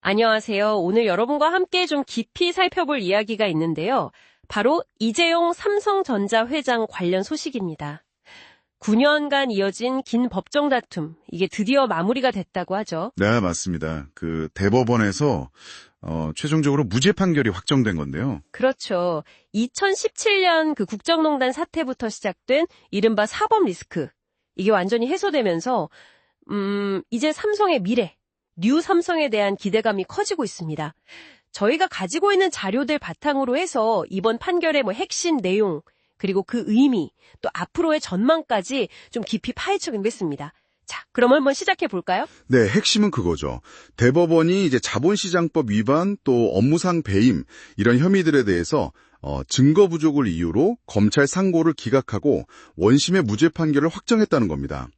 안녕하세요. 오늘 여러분과 함께 좀 깊이 살펴볼 이야기가 있는데요. 바로 이재용 삼성전자 회장 관련 소식입니다. 9년간 이어진 긴 법정 다툼, 이게 드디어 마무리가 됐다고 하죠. 네, 맞습니다. 대법원에서 최종적으로 무죄 판결이 확정된 건데요. 그렇죠. 2017년 국정농단 사태부터 시작된 이른바 사법 리스크, 이게 완전히 해소되면서 이제 삼성의 미래, 뉴 삼성에 대한 기대감이 커지고 있습니다. 저희가 가지고 있는 자료들 바탕으로 해서 이번 판결의 핵심 내용, 그리고 그 의미, 또 앞으로의 전망까지 좀 깊이 파헤쳐 보겠습니다. 자, 그럼 한번 시작해 볼까요? 네, 핵심은 그거죠. 대법원이 이제 자본시장법 위반 또 업무상 배임 이런 혐의들에 대해서 증거 부족을 이유로 검찰 상고를 기각하고 원심의 무죄 판결을 확정했다는 겁니다.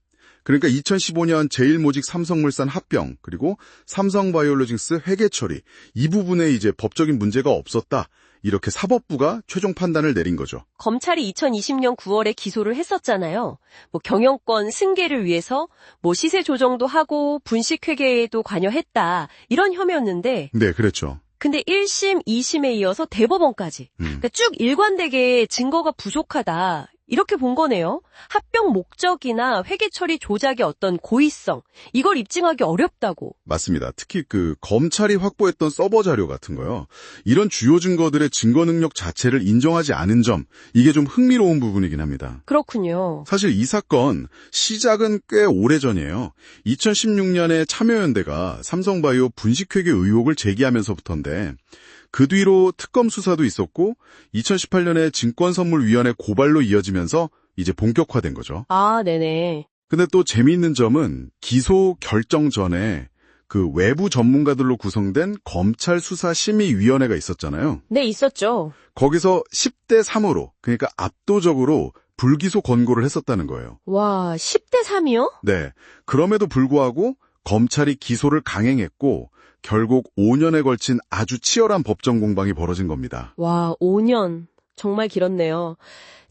그러니까 2015년 제일모직 삼성물산 합병 그리고 삼성바이오로직스 회계 처리 이 부분에 이제 법적인 문제가 없었다. 이렇게 사법부가 최종 판단을 내린 거죠. 검찰이 2020년 9월에 기소를 했었잖아요. 경영권 승계를 위해서 시세 조정도 하고 분식회계에도 관여했다. 이런 혐의였는데. 네, 그랬죠. 근데 1심, 2심에 이어서 대법원까지. 그러니까 쭉 일관되게 증거가 부족하다. 이렇게 본 거네요. 합병 목적이나 회계 처리 조작의 어떤 고의성, 이걸 입증하기 어렵다고. 맞습니다. 특히 검찰이 확보했던 서버 자료 같은 거요. 이런 주요 증거들의 증거 능력 자체를 인정하지 않은 점, 이게 좀 흥미로운 부분이긴 합니다. 그렇군요. 사실 이 사건 시작은 꽤 오래전이에요. 2016년에 참여연대가 삼성바이오 분식회계 의혹을 제기하면서부터인데 그 뒤로 특검 수사도 있었고 2018년에 증권선물위원회 고발로 이어지면서 이제 본격화된 거죠. 아, 네네. 근데 또 재미있는 점은 기소 결정 전에 외부 전문가들로 구성된 검찰수사심의위원회가 있었잖아요. 네, 있었죠. 거기서 10대 3으로 그러니까 압도적으로 불기소 권고를 했었다는 거예요. 와, 10대 3이요? 네. 그럼에도 불구하고 검찰이 기소를 강행했고 결국 5년에 걸친 아주 치열한 법정 공방이 벌어진 겁니다. 와, 5년. 정말 길었네요.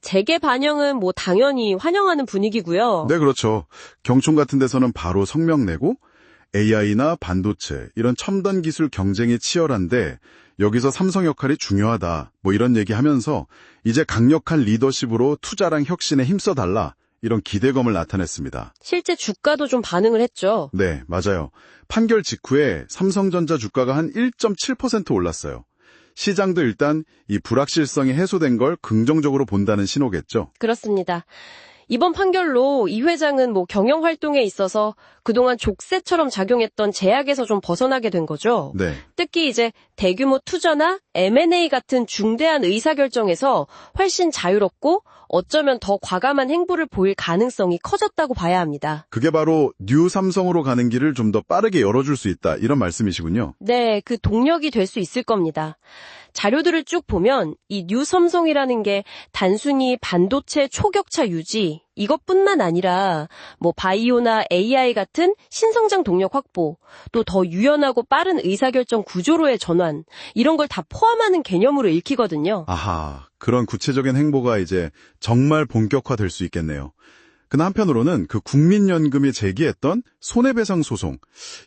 재개 반영은 당연히 환영하는 분위기고요. 네, 그렇죠. 경총 같은 데서는 바로 성명 내고 AI나 반도체 이런 첨단 기술 경쟁이 치열한데 여기서 삼성 역할이 중요하다. 이런 얘기하면서 이제 강력한 리더십으로 투자랑 혁신에 힘써달라. 이런 기대감을 나타냈습니다. 실제 주가도 좀 반응을 했죠. 네, 맞아요. 판결 직후에 삼성전자 주가가 한 1.7% 올랐어요. 시장도 일단 이 불확실성이 해소된 걸 긍정적으로 본다는 신호겠죠. 그렇습니다. 이번 판결로 이 회장은 경영 활동에 있어서 그동안 족쇄처럼 작용했던 제약에서 좀 벗어나게 된 거죠. 네. 특히 이제 대규모 투자나 M&A 같은 중대한 의사결정에서 훨씬 자유롭고 어쩌면 더 과감한 행보를 보일 가능성이 커졌다고 봐야 합니다. 그게 바로 뉴 삼성으로 가는 길을 좀 더 빠르게 열어줄 수 있다 이런 말씀이시군요. 네, 그 동력이 될 수 있을 겁니다. 자료들을 쭉 보면 이 뉴 삼성이라는 게 단순히 반도체 초격차 유지 이것뿐만 아니라 바이오나 AI 같은 신성장 동력 확보, 또 더 유연하고 빠른 의사결정 구조로의 전환 이런 걸 다 포함하는 개념으로 읽히거든요. 아하, 그런 구체적인 행보가 이제 정말 본격화될 수 있겠네요. 근데 한편으로는 국민연금이 제기했던 손해배상 소송,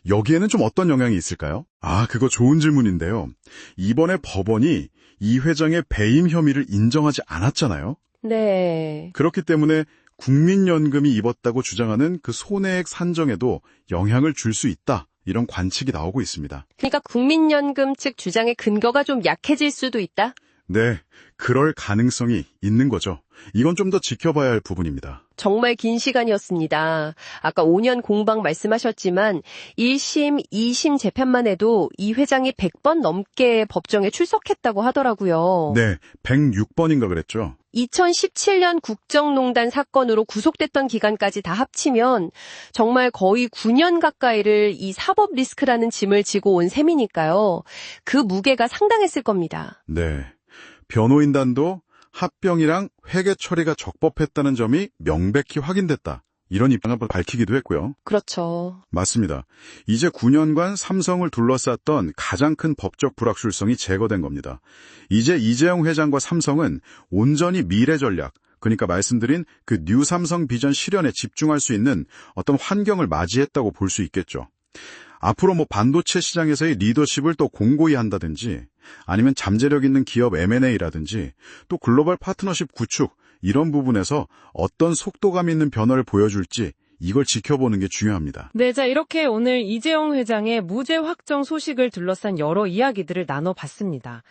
여기에는 좀 어떤 영향이 있을까요? 그거 좋은 질문인데요. 이번에 법원이 이 회장의 배임 혐의를 인정하지 않았잖아요. 네. 그렇기 때문에 국민연금이 입었다고 주장하는 손해액 산정에도 영향을 줄 수 있다. 이런 관측이 나오고 있습니다. 그러니까 국민연금 측 주장의 근거가 좀 약해질 수도 있다? 네, 그럴 가능성이 있는 거죠. 이건 좀 더 지켜봐야 할 부분입니다. 정말 긴 시간이었습니다. 아까 5년 공방 말씀하셨지만 1심, 2심 재판만 해도 이 회장이 100번 넘게 법정에 출석했다고 하더라고요. 네, 106번인가 그랬죠. 2017년 국정농단 사건으로 구속됐던 기간까지 다 합치면 정말 거의 9년 가까이를 이 사법 리스크라는 짐을 지고 온 셈이니까요. 그 무게가 상당했을 겁니다. 네, 변호인단도 합병이랑 회계 처리가 적법했다는 점이 명백히 확인됐다. 이런 입장을 밝히기도 했고요. 그렇죠. 맞습니다. 이제 9년간 삼성을 둘러쌌던 가장 큰 법적 불확실성이 제거된 겁니다. 이제 이재용 회장과 삼성은 온전히 미래 전략, 그러니까 말씀드린 뉴 삼성 비전 실현에 집중할 수 있는 어떤 환경을 맞이했다고 볼 수 있겠죠. 앞으로 뭐 반도체 시장에서의 리더십을 또 공고히 한다든지 아니면 잠재력 있는 기업 M&A라든지 또 글로벌 파트너십 구축 이런 부분에서 어떤 속도감 있는 변화를 보여줄지 이걸 지켜보는 게 중요합니다. 네, 자, 이렇게 오늘 이재용 회장의 무죄 확정 소식을 둘러싼 여러 이야기들을 나눠봤습니다.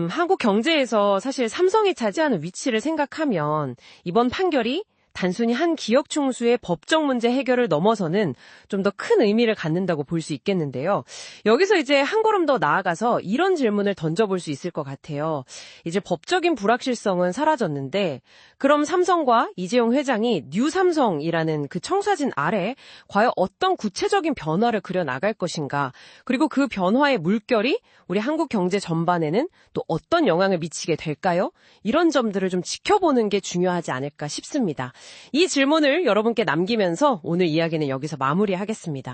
한국 경제에서 사실 삼성이 차지하는 위치를 생각하면 이번 판결이 단순히 한 기업 총수의 법적 문제 해결을 넘어서는 좀 더 큰 의미를 갖는다고 볼 수 있겠는데요. 여기서 이제 한 걸음 더 나아가서 이런 질문을 던져볼 수 있을 것 같아요. 이제 법적인 불확실성은 사라졌는데 그럼 삼성과 이재용 회장이 뉴삼성이라는 그 청사진 아래 과연 어떤 구체적인 변화를 그려나갈 것인가, 그리고 그 변화의 물결이 우리 한국 경제 전반에는 또 어떤 영향을 미치게 될까요? 이런 점들을 좀 지켜보는 게 중요하지 않을까 싶습니다. 이 질문을 여러분께 남기면서 오늘 이야기는 여기서 마무리하겠습니다.